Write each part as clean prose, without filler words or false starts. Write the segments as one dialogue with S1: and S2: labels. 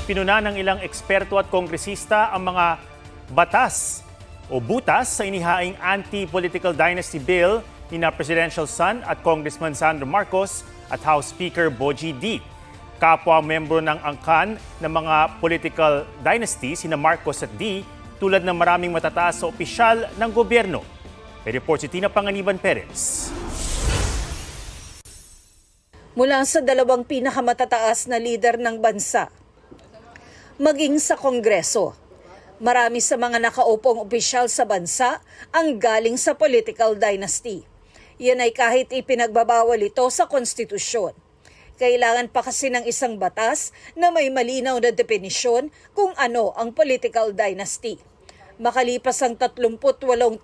S1: Pinuna ng ilang eksperto at kongresista ang mga batas o butas sa inihaing anti-political dynasty bill ni na Presidential son at Congressman Sandro Marcos at House Speaker Bogie D. Kapwa membro ng angkan ng mga political dynasty sina Marcos at D tulad ng maraming matataas sa opisyal ng gobyerno. May report si Tina Panganiban Perez.
S2: Mula sa dalawang pinakamatataas na lider ng bansa, maging sa Kongreso, marami sa mga nakaupong opisyal sa bansa ang galing sa political dynasty. Yan ay kahit ipinagbabawal ito sa konstitusyon. Kailangan pa kasi ng isang batas na may malinaw na definisyon kung ano ang political dynasty. Makalipas ang 38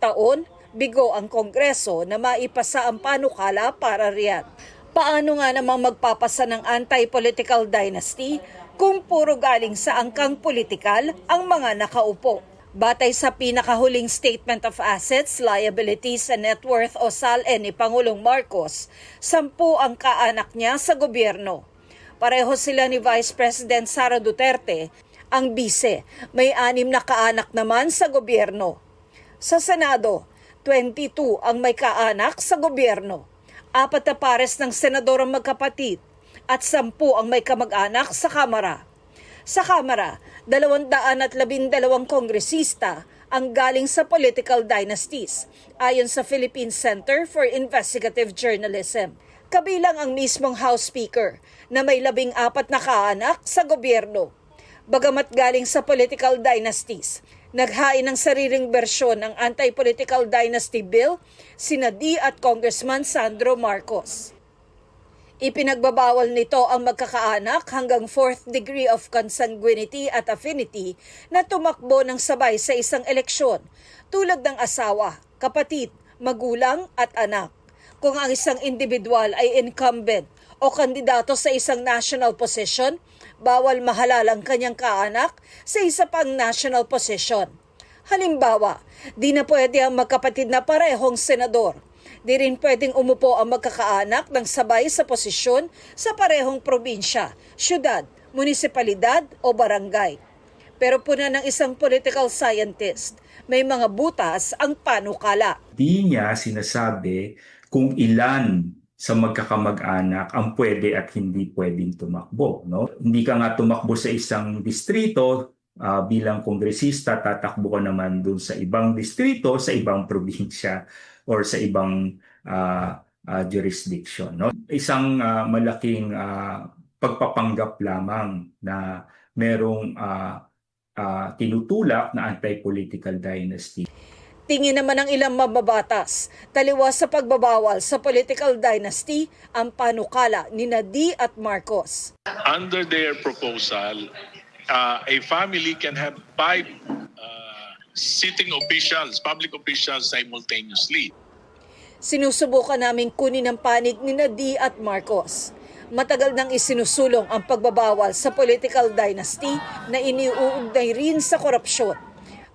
S2: taon, bigo ang Kongreso na maipasa ang panukala para riyan. Paano nga namang magpapasa ng anti-political dynasty kung puro galing sa angkang politikal ang mga nakaupo? Batay sa pinakahuling Statement of Assets, Liabilities and Net Worth o SALN ni Pangulong Marcos, 10 ang kaanak niya sa gobyerno. Pareho sila ni Vice President Sara Duterte. Ang bise, may 6 na kaanak naman sa gobyerno. Sa Senado, 22 ang may kaanak sa gobyerno. 4 na pares ng senador ang magkapatid at 10 ang may kamag-anak sa Kamara. Sa Kamara, 212 kongresista ang galing sa political dynasties, ayon sa Philippine Center for Investigative Journalism. Kabilang ang mismong House Speaker na may 14 na kaanak sa gobyerno. Bagamat galing sa political dynasties, naghain ng sariling bersyon ng anti-political dynasty bill sina D at Congressman Sandro Marcos. Ipinagbabawal nito ang magkakaanak hanggang 4th degree of consanguinity at affinity na tumakbo ng sabay sa isang eleksyon, tulad ng asawa, kapatid, magulang at anak. Kung ang isang individual ay incumbent o kandidato sa isang national position, bawal mahalal ang kanyang kaanak sa isa pang national position. Halimbawa, di na pwede ang magkapatid na parehong senador. Di rin pwedeng umupo ang magkakaanak ng sabay sa posisyon sa parehong probinsya, syudad, munisipalidad o barangay. Pero puna ng isang political scientist, may mga butas ang panukala.
S3: Di niya sinasabi kung ilan sa magkakamag-anak ang pwede at hindi pwedeng tumakbo. No? Hindi ka nga tumakbo sa isang distrito bilang kongresista, tatakbo ka naman dun sa ibang distrito, sa ibang probinsya or sa ibang jurisdiction. No? Isang malaking pagpapanggap lamang na merong tinutulak na anti-political dynasty.
S2: Tingin naman ng ilang mababatas, taliwas sa pagbabawal sa political dynasty ang panukala ni D at Marcos.
S4: Under their proposal, a family can have 5 sitting officials, public officials simultaneously.
S2: Sinusubukan namin kunin ang panig ni D at Marcos. Matagal nang isinusulong ang pagbabawal sa political dynasty na iniuugnay rin sa korupsyon.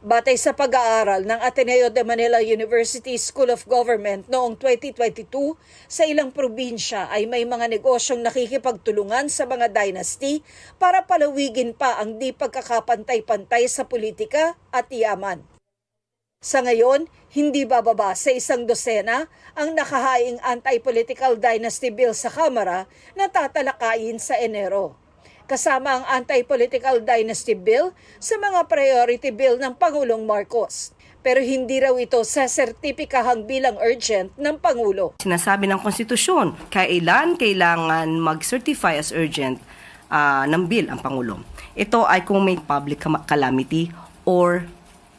S2: Batay sa pag-aaral ng Ateneo de Manila University School of Government noong 2022, sa ilang probinsya ay may mga negosyong nakikipagtulungan sa mga dynasty para palawigin pa ang di pagkakapantay-pantay sa politika at yaman. Sa ngayon, hindi bababa sa 100 ang nakahaing anti-political dynasty bill sa Kamara na tatalakayin sa Enero. Kasama ang anti-political dynasty bill sa mga priority bill ng Pangulong Marcos. Pero hindi raw ito sasertipikahang bilang urgent ng Pangulo.
S5: Sinasabi ng konstitusyon, kailangan mag-certify as urgent ng bill ang Pangulo. Ito ay kung may public calamity or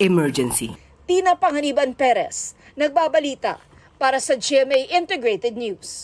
S5: emergency.
S2: Tina Panganiban Perez, nagbabalita para sa GMA Integrated News.